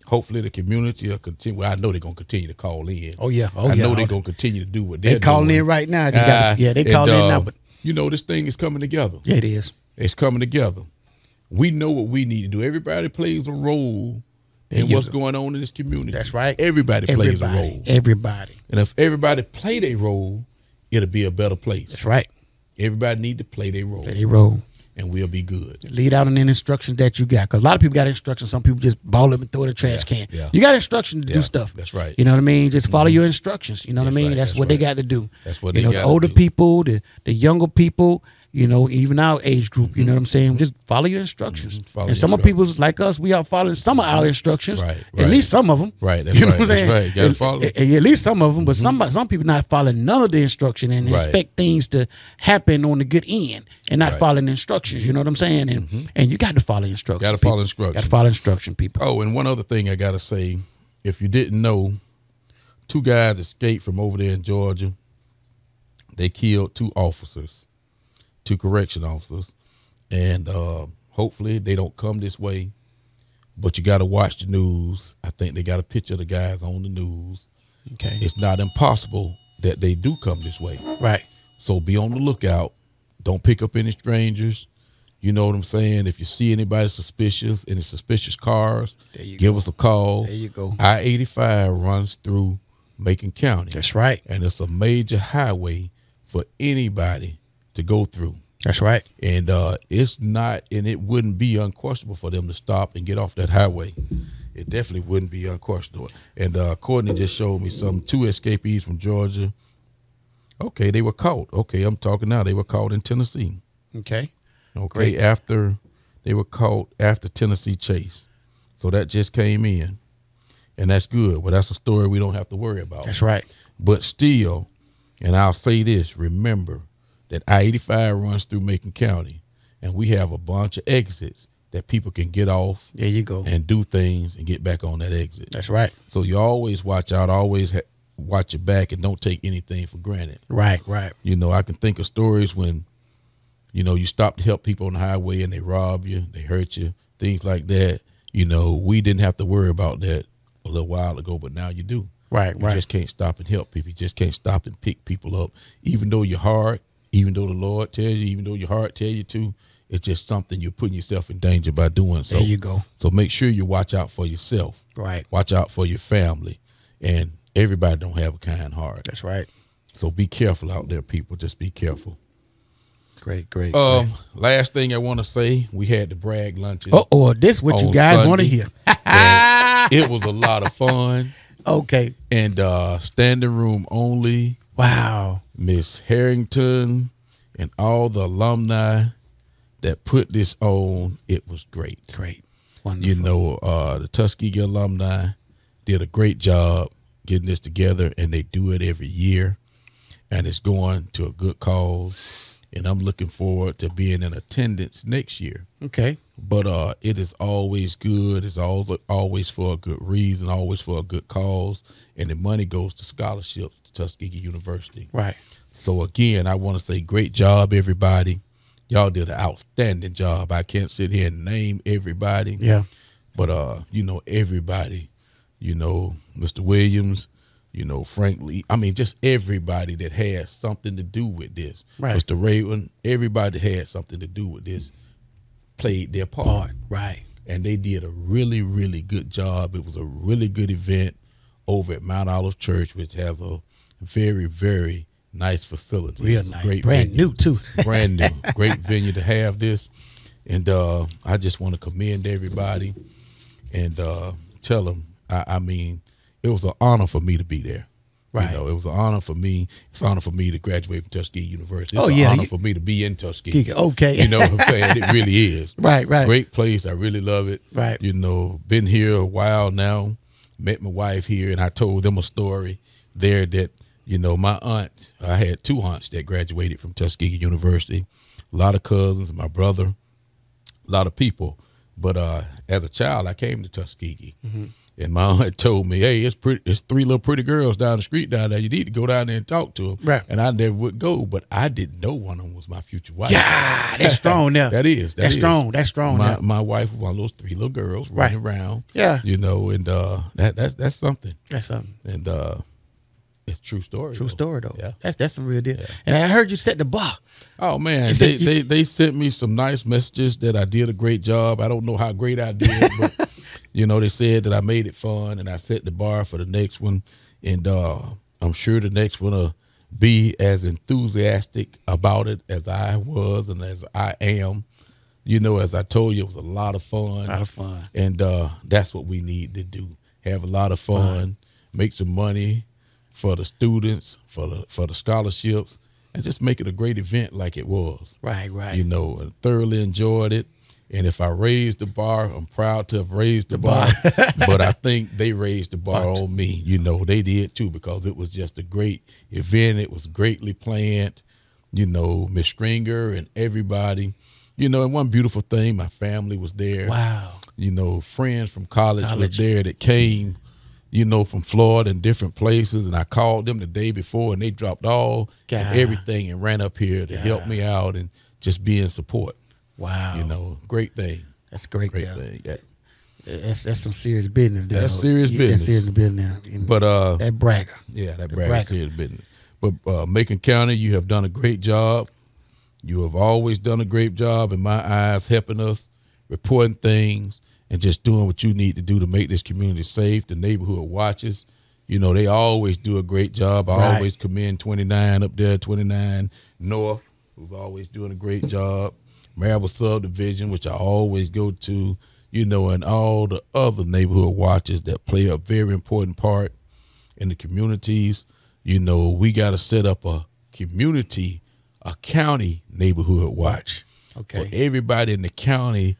Hopefully the community will continue. Well, I know they're going to continue to call in. Oh, yeah. I know they're going to continue to do what they're doing. They calling in right now. They calling in now. But this thing is coming together. Yeah, it is. It's coming together. We know what we need to do. Everybody plays a role in what's going on in this community. That's right. Everybody plays a role. Everybody. And if everybody play their role, it'll be a better place. That's right. Everybody need to play their role. Play their role. And we'll be good. Lead out on the instructions that you got. Because a lot of people got instructions. Some people just ball up and throw it in the trash can. Yeah. You got instructions to do stuff. That's right. You know what I mean? Just follow your instructions. You know what I mean? Right. That's what they got to do. That's what they got to do. The older people, the younger people, even our age group, you know what I'm saying? Just follow your instructions. And some of people like us, we are following some of our instructions. Right. At least some of them. Right. That's you know right. what I'm saying? That's right. You got to follow. At least some of them. But some people not following none of the instruction and expect things to happen on the good end and not following instructions. You know what I'm saying? And you got to follow instructions. Got to follow instructions. Got to follow instruction, people. Oh, and one other thing I got to say, if you didn't know, 2 guys escaped from over there in Georgia. They killed 2 officers, 2 correction officers, and hopefully they don't come this way. But you got to watch the news. I think they got a picture of the guys on the news. Okay. It's not impossible that they do come this way. Right. So be on the lookout. Don't pick up any strangers. You know what I'm saying? If you see anybody suspicious, any suspicious cars, give us a call. There you go. I-85 runs through Macon County. That's right. And it's a major highway for anybody to go through. That's right. And it's not, and it wouldn't be unquestionable for them to stop and get off that highway. It definitely wouldn't be unquestionable. And Courtney just showed me 2 escapees from Georgia. Okay, they were caught. Okay, I'm talking now. They were caught in Tennessee. Okay. Okay, after they were caught after Tennessee chase. So that just came in. And that's good. Well, that's a story we don't have to worry about. That's right. But still, and I'll say this, remember that I-85 runs through Macon County, and we have a bunch of exits that people can get off. There you go. And do things and get back on that exit. That's right. So you always watch out, always watch your back, and don't take anything for granted. Right, right. I can think of stories when, you stop to help people on the highway and they rob you, they hurt you, things like that. We didn't have to worry about that a little while ago, but now you do. Right, You just can't stop and help people. You just can't stop and pick people up. Even though your heart, even though the Lord tells you, even though your heart tells you to, it's just something you're putting yourself in danger by doing so. There you go. So make sure you watch out for yourself. Right. Watch out for your family. And everybody don't have a kind heart. That's right. So be careful out there, people. Just be careful. Great. Last thing I want to say, we had the brag luncheon. This what you on guys Sunday. want to hear. It was a lot of fun. Okay. And standing room only. Wow. Miss Harrington and all the alumni that put this on, it was great. Great. Wonderful. The Tuskegee alumni did a great job. getting this together, and they do it every year, and it's going to a good cause. And I'm looking forward to being in attendance next year. Okay. But it is always good. It's always for a good reason, always for a good cause. And the money goes to scholarships to Tuskegee University. Right. So, again, I want to say great job, everybody. Y'all did an outstanding job. I can't sit here and name everybody. Yeah. But, you know, everybody, you know, Mr. Williams, you know, Frank Lee, I mean, just everybody that has something to do with this. Right. Mr. Raven, everybody that had something to do with this played their part. Right. And they did a really, really good job. It was a really good event over at Mount Olive Church, which has a very, very nice facility. Real It's a nice. great Brand venue. new, too. Brand new. Great venue to have this. And I just want to commend everybody and tell them, I mean, it was an honor for me to be there. Right. You know, it was an honor for me. It's an honor for me to graduate from Tuskegee University. It's Oh, an yeah, honor you- for me to be in Tuskegee. Okay. You know what I'm saying? It really is. Right, right. Great place. I really love it. Right. You know, been here a while now. Met my wife here, and I told them a story there that, you know, my aunt, I had 2 aunts that graduated from Tuskegee University. A lot of cousins, my brother, a lot of people. But as a child, I came to Tuskegee. Mm-hmm. And my aunt told me, hey, it's 3 little pretty girls down the street down there. You need to go down there and talk to them. Right. And I never would go, but I didn't know one of them was my future wife. Yeah, that's strong now. That is. That's strong. That's strong now. My wife was one of those 3 little girls Right. running around. Yeah. You know, and that's something. That's something. And it's a true story. True story, though. Yeah. That's some real deal. And I heard you set the bar. Oh man, You said they sent me some nice messages that I did a great job. I don't know how great I did, but you know, they said that I made it fun and I set the bar for the next one. And I'm sure the next one will be as enthusiastic about it as I was and as I am. You know, as I told you, it was a lot of fun. A lot of fun. And that's what we need to do. Have a lot of fun, make some money for the students, for the scholarships, and just make it a great event like it was. Right, right. You know, and thoroughly enjoyed it. And if I raised the bar, I'm proud to have raised the bar. But I think they raised the bar on me. You know, they did too, because it was just a great event. It was greatly planned. You know, Miss Stringer and everybody. You know, and one beautiful thing, my family was there. Wow. You know, friends from college was there that came, you know, from Florida and different places. And I called them the day before, and they dropped all and everything and ran up here to help me out and just be in support. Wow. You know, great thing. That's great. Great thing. Yeah. That's some serious business there. That's serious business. That's serious business there. But that bragger. Yeah, that bragger serious business. But Macon County, you have done a great job. You have always done a great job in my eyes, helping us, reporting things, and just doing what you need to do to make this community safe. The neighborhood watches, you know, they always do a great job. I always commend 29 up there, 29 North, who's always doing a great job. Marable Subdivision, which I always go to, you know, and all the other neighborhood watches that play a very important part in the communities. You know, we got to set up a county neighborhood watch. Okay. So everybody in the county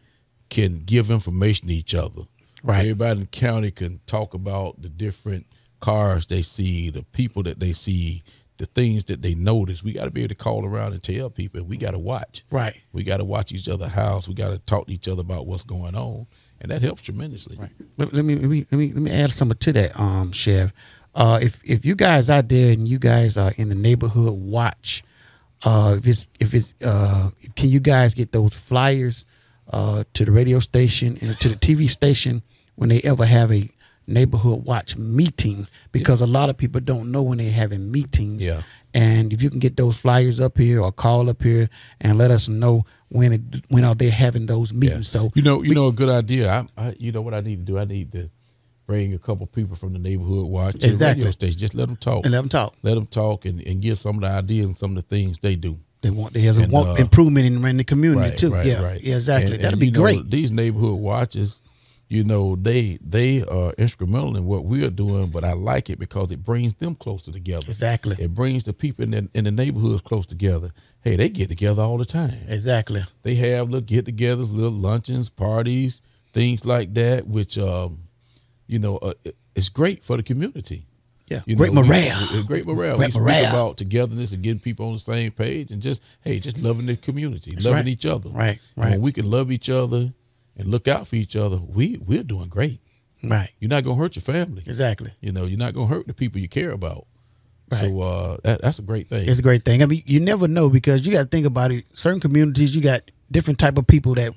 can give information to each other. Right. Everybody in the county can talk about the different cars they see, the people that they see, the things that they notice. We got to be able to call around and tell people, and we got to watch. Right. We got to watch each other's house. We got to talk to each other about what's going on, and that helps tremendously. Right. Let me add something to that, Chef. If you guys out there and you guys are in the neighborhood watch, can you guys get those flyers to the radio station and to the TV station when they ever have a neighborhood watch meeting? Because a lot of people don't know when they're having meetings. Yeah. And if you can get those flyers up here or call up here and let us know when are they having those meetings. Yeah. So you know a good idea. You know what I need to do? I need to bring a couple people from the neighborhood watch to the radio station. Just let them talk. And let them talk. Let them talk and give some of the ideas and some of the things they do. They want improvement in the community too. Right, yeah, right. Yeah, exactly. And, that'd be great. These neighborhood watches, you know, they are instrumental in what we are doing, but I like it because it brings them closer together. Exactly. It brings the people in the neighborhoods close together. Hey, they get together all the time. Exactly. They have little get-togethers, little luncheons, parties, things like that, which, you know, it's great for the community. Yeah. You Great know, morale. Great morale. Great We morale. speak about togetherness and getting people on the same page and just loving the community, loving right. each other. Right, And right. when we can love each other and look out for each other, we're doing great. Right. You're not gonna hurt your family. Exactly. You know, you're not gonna hurt the people you care about. Right. So that's a great thing. It's a great thing. I mean, you never know because you got to think about it. Certain communities, you got different type of people that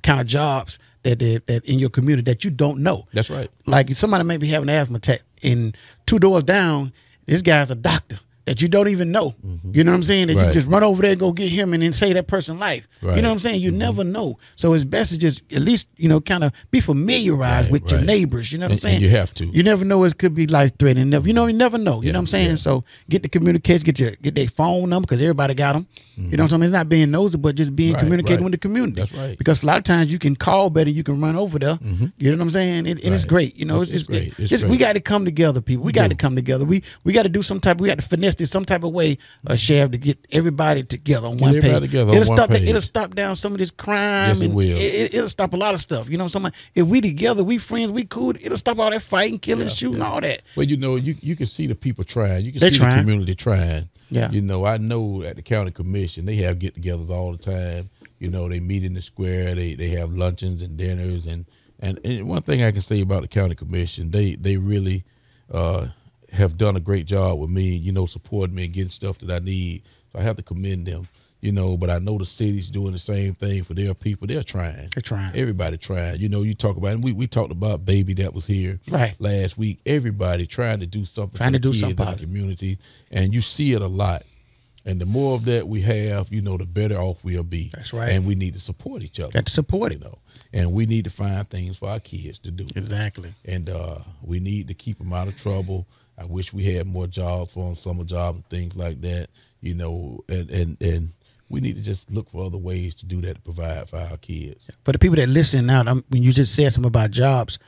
kind of jobs that in your community that you don't know. That's right. Like somebody may be having an asthma attack, and 2 doors down, this guy's a doctor that you don't even know. You know what I'm saying? That you Right. just run over there and go get him and then save that person's life. Right. You know what I'm saying? You never know. So it's best to just at least, kind of be familiarized with your right. neighbors. You know what I'm And saying? you have to. You never know it could be life threatening. You never know. You know what I'm saying? Yeah. So get the communication, get their phone number because everybody got them. You know what I'm saying? It's not being nosy, but just being Right, communicating right. with the community. That's right. Because a lot of times you can call better, you can run over there. You know what I'm saying? And it's Right. great. You know, It's great. It's we great. got to come together, people. We got to come together. We got to do we got to finesse this some type of way, Sheriff, to get everybody together on one everybody page. together on one page. It'll stop down some of this crime. Yes, it and will. It'll stop a lot of stuff. You know, if we together, we friends, we cool. It'll stop all that fighting, killing, shooting, all that. Well, you know, you can see the people trying. You can They see trying. the community trying. Yeah. You know, I know at the county commission they have get-togethers all the time. You know, they meet in the square. They have luncheons and dinners and one thing I can say about the county commission, they really have done a great job with me. You know, supporting me and getting stuff that I need. So I have to commend them. You know, but I know the city's doing the same thing for their people. They're trying. They're trying. Everybody trying. You know, you talk about, and we talked about Baby that was here Right. last week. Everybody trying to do something Trying for to the do kids something in the positive. community, and you see it a lot. And the more of that we have, you know, the better off we'll be. That's right. And we need to support each other. Got to support you it. know, and we need to find things for our kids to do. Exactly. And we need to keep them out of trouble. I wish we had more jobs for them, summer jobs and things like that. You know, and we need to just look for other ways to do that to provide for our kids. For the people that listening out, when you just said something about jobs,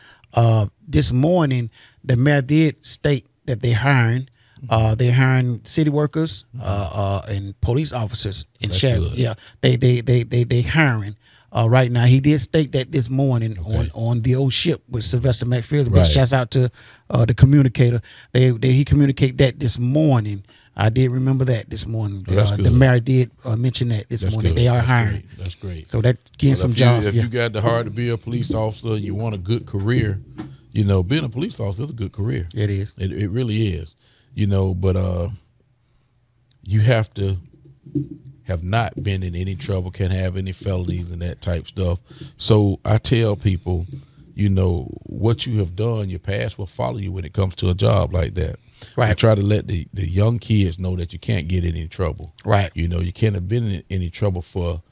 this morning the mayor did state that they're hiring city workers and police officers and That's sheriff. good. Yeah, they hiring. Right now, he did state that this morning on the old ship with Sylvester McPherson. But Right. shouts out to the communicator. He communicate that this morning. I did remember that this morning. Oh, that's The good. mayor did mention that this That's morning. good. They are That's hiring. great. That's great. So that gives Well, some jobs. If you got the heart to be a police officer and you want a good career, you know, being a police officer is a good career. It is. It really is. You know, but you have to have not been in any trouble, can't have any felonies and that type stuff. So I tell people, you know, what you have done, your past will follow you when it comes to a job like that. Right. I try to let the young kids know that you can't get in any trouble. Right. You know, you can't have been in any trouble for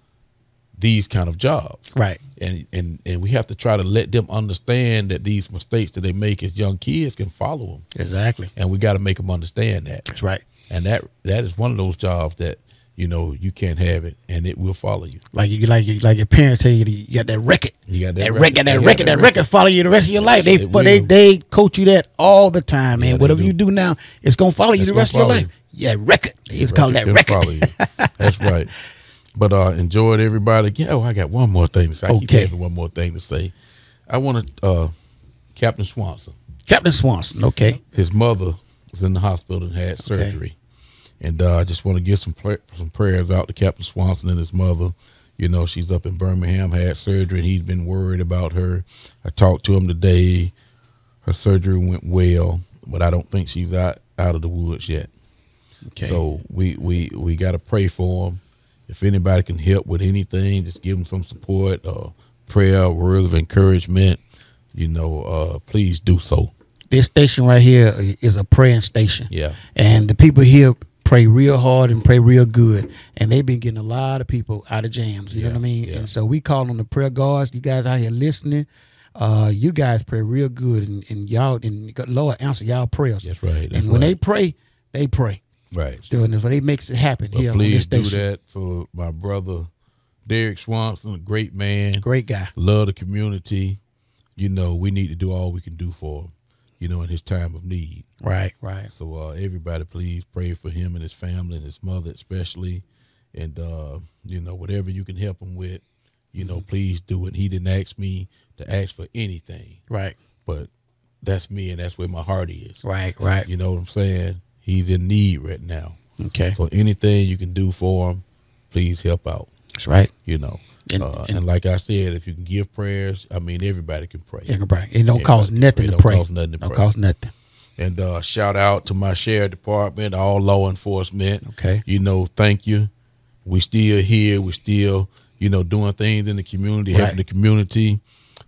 these kind of jobs. Right. And we have to try to let them understand that these mistakes that they make as young kids can follow them. Exactly. And we got to make them understand that. That's right. And that is one of those jobs that, you know, you can't have it and it will follow you. Like your parents tell you got that record. You got That record. record follow you the rest of your life. It will. They coach you that all the time, man. Yeah, they Whatever do. you do now, it's gonna follow you It's the rest of gonna your follow life. Yeah, record. It's called that Can record. follow you. That's right. But enjoyed everybody again. Oh, I got one more thing to say. I keep Okay. having one more thing to say. I want to Captain Swanson. Captain Swanson. Okay. His mother was in the hospital and had surgery. And I just want to give some prayers out to Captain Swanson and his mother. You know, she's up in Birmingham, had surgery, and he's been worried about her. I talked to him today. Her surgery went well, but I don't think she's out of the woods yet. Okay. So we got to pray for him. If anybody can help with anything, just give him some support, prayer, words of encouragement. You know, please do so. This station right here is a praying station. Yeah. And the people here pray real hard and pray real good. And they've been getting a lot of people out of jams. You know what I mean? Yeah. And so we call on the prayer guards. You guys out here listening. You guys pray real good. And y'all, and Lord answer y'all prayers. That's right. That's And when right. they pray. Right. Still, and when they makes it happen But here on this please do station. that for my brother, Derek Swanson, a great man. Great guy. Love the community. You know, we need to do all we can do for him, you know, in his time of need. Right, right. So everybody, please pray for him and his family and his mother especially. And, you know, whatever you can help him with, you know, please do it. He didn't ask me to ask for anything. Right. But that's me, and that's where my heart is. Right, right. You know what I'm saying? He's in need right now. Okay. So anything you can do for him, please help out. That's right. You know. And like I said, if you can give prayers, I mean, everybody can pray. You can pray. It don't cost nothing to pray. Don't cost nothing. And shout out to my sheriff department, all law enforcement. Okay. You know, thank you. We still here. We still, you know, doing things in the community, helping the community.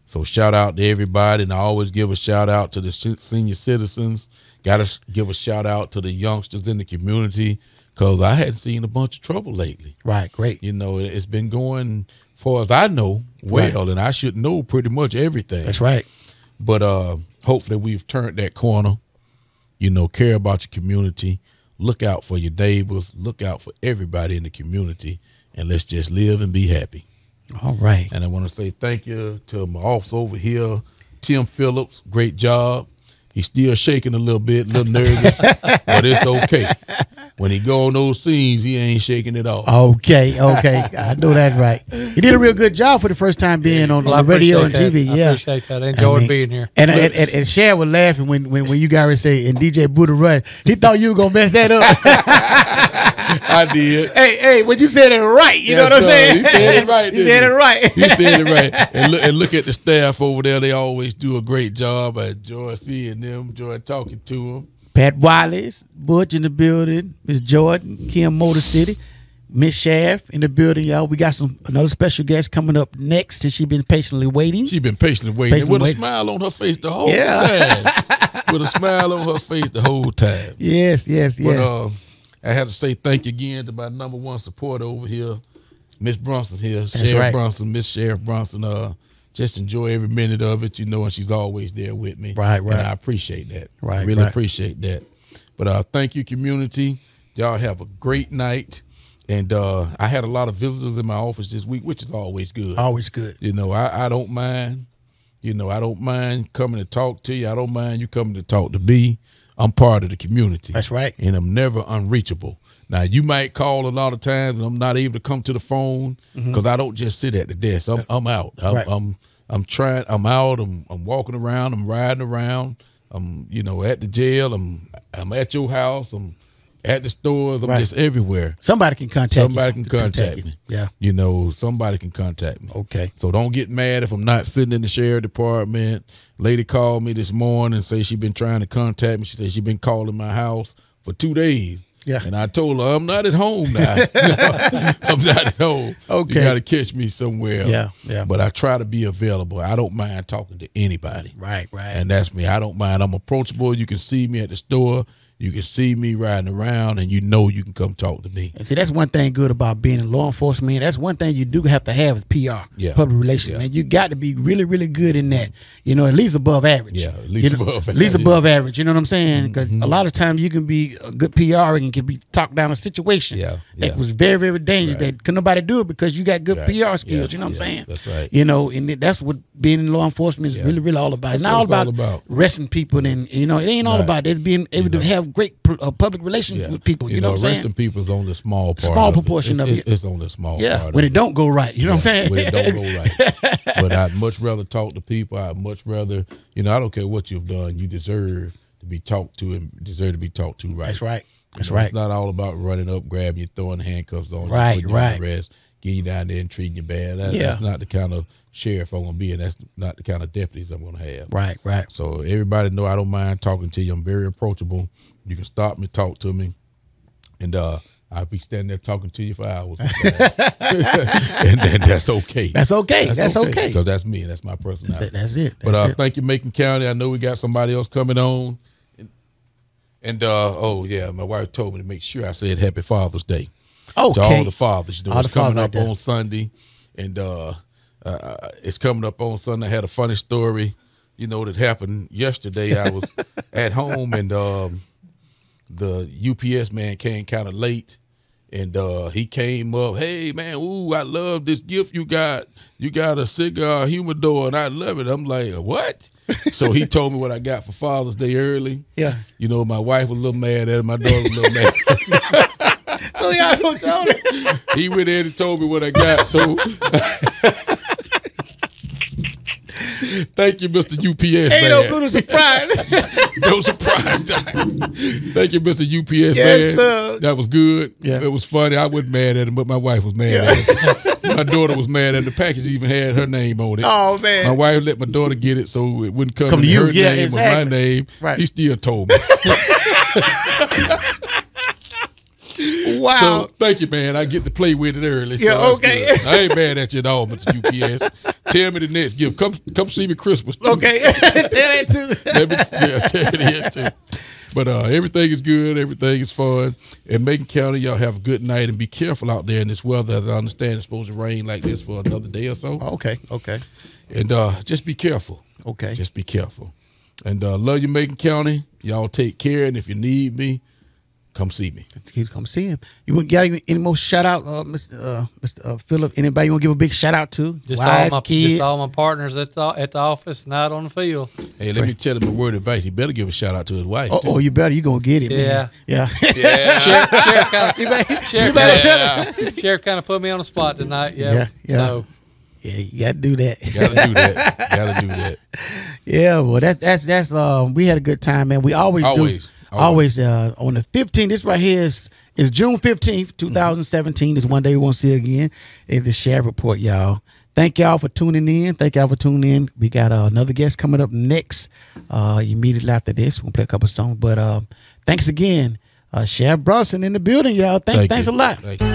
So shout out to everybody. And I always give a shout out to the senior citizens. Got to give a shout out to the youngsters in the community, because I hadn't seen a bunch of trouble lately. Right, great. You know, it's been going, far as I know, well, and I should know pretty much everything. That's right. But hopefully we've turned that corner. You know, care about your community. Look out for your neighbors. Look out for everybody in the community. And let's just live and be happy. All right. And I want to say thank you to my officer over here, Tim Phillips. Great job. He's still shaking a little bit, a little nervous, but it's okay. When he go on those scenes, he ain't shaking it off. Okay. I know that's right. He did a real good job for the first time being on the radio and TV. I appreciate that. I enjoyed being here. And Cher was laughing when you guys say, and DJ Buddha Rush, he thought you were going to mess that up. I did. Hey, when you said it right, you know what I'm saying? He said it right. He said it right. He said it right. And look at the staff over there. They always do a great job. I enjoy seeing them, enjoy talking to them. Pat Wallace, Butch in the building, Miss Jordan, Kim Motor City, Miss Sheriff in the building, y'all. We got another special guest coming up next, and she's been patiently waiting. She's been patiently waiting with a smile on her face the whole time. With a smile on her face the whole time. Yes. But, I had to say thank you again to my #1 supporter over here, Miss Brunson here, Sheriff Brunson, Miss Sheriff Brunson. Just enjoy every minute of it, you know, and she's always there with me. Right. And I appreciate that. Right. Really appreciate that. But thank you, community. Y'all have a great night. And I had a lot of visitors in my office this week, which is always good. Always good. You know, I don't mind. You know, I don't mind coming to talk to you. I don't mind you coming to talk to me. I'm part of the community. That's right. And I'm never unreachable. Now, you might call a lot of times and I'm not able to come to the phone because I don't just sit at the desk. I'm out. I'm trying. I'm out. I'm walking around. I'm riding around. I'm, you know, at the jail. I'm at your house. I'm at the stores. I'm just everywhere. Somebody can contact you. Somebody can contact me. Yeah. You know, somebody can contact me. Okay. So don't get mad if I'm not sitting in the sheriff department. Lady called me this morning and say she been trying to contact me. She said she been calling my house for 2 days. Yeah. And I told her, I'm not at home now. I'm not at home. Okay. You got to catch me somewhere. Yeah. But I try to be available. I don't mind talking to anybody. Right. And that's me. I don't mind. I'm approachable. You can see me at the store. You can see me riding around, and you know you can come talk to me. And see, that's one thing good about being in law enforcement, man. That's one thing you do have to have is PR, public relations, man. You got to be really, really good in that. You know, at least above average. Yeah, at least above average. At least above average. You know what I'm saying? Because a lot of times you can be a good PR and can be talked down a situation that was very, very dangerous. That could nobody do it because you got good PR skills. You know what I'm saying? That's right. You know, and that's what being in law enforcement is really, really all about. It's not all about arresting people, and you know, it ain't all about it. It's being able to have great public relations with people. You know what I'm saying? Arresting people is on the small part. Small proportion of it. It's on the small part. Yeah, when it don't go right. You know what I'm saying? When it don't go right. But I'd much rather talk to people. I'd much rather, you know, I don't care what you've done. You deserve to be talked to and deserve to be talked to right. That's right. That's you know, right. It's not all about running up, grabbing you, throwing handcuffs on you, right, putting you on arrest, getting you down there and treating you bad. That's not the kind of sheriff I'm going to be, and that's not the kind of deputies I'm going to have. Right. So everybody know I don't mind talking to you. I'm very approachable. You can stop me, talk to me, and I'll be standing there talking to you for hours. and that's okay. That's okay. Because that's me. That's my personality. That's it. But thank you, Macon County. I know we got somebody else coming on. And my wife told me to make sure I said Happy Father's Day. Okay. To all the fathers. You know, it's coming up on Sunday. And it's coming up on Sunday. I had a funny story, you know, that happened yesterday. I was at home, and the UPS man came kind of late. And he came up, hey, man, ooh, I love this gift you got. You got a cigar humidor, and I love it. I'm like, what? So he told me what I got for Father's Day early. Yeah. You know, my wife was a little mad at it. My daughter was a little mad. Oh, y'all don't tell me. He went in and told me what I got. So thank you, Mr. UPS. Ain't no good a surprise. No surprise. Thank you, Mr. UPS Yes, man. sir. That was good. Yeah. It was funny. I wasn't mad at him, but my wife was mad at him. My daughter was mad at the package. Even had her name on it. Oh man. My wife let my daughter get it so it wouldn't come Come in to you. her Yeah, name exactly. or my name. Right. He still told me. Wow. So thank you, man. I get to play with it early. So Yeah, that's okay. good. I ain't mad at you at all, Mr. UPS. Tell me the next gift. Come see me Christmas. Too. Okay. Tell that too. Tell me too. But everything is good. Everything is fun. In Macon County, y'all have a good night and be careful out there in this weather. As I understand, it's supposed to rain like this for another day or so. Okay. Okay. And just be careful. Okay. Just be careful. And love you, Macon County. Y'all take care. And if you need me, come see me. Come see him. You got any more shout out, Mr. Phillip? Anybody you want to give a big shout out to? Just Wife, all my kids. just all my partners at the office and out on the field. Hey, let me tell him a word of advice. He better give a shout out to his wife. Oh, you better. You gonna get it, man. Yeah. Yeah. Sheriff kind of put me on the spot tonight. Yeah. So, Yeah, you gotta do that. Gotta do that. Gotta do that. Yeah, well, that's we had a good time, man. We always on the 15th. This right here is June 15th, 2017. Is one day we won't see again. It's the Share Report, y'all. Thank y'all for tuning in. We got another guest coming up next. Immediately after this, we'll play a couple songs. But thanks again, H.E.R.E. Brunson in the building, y'all. Thanks a lot. Thank you.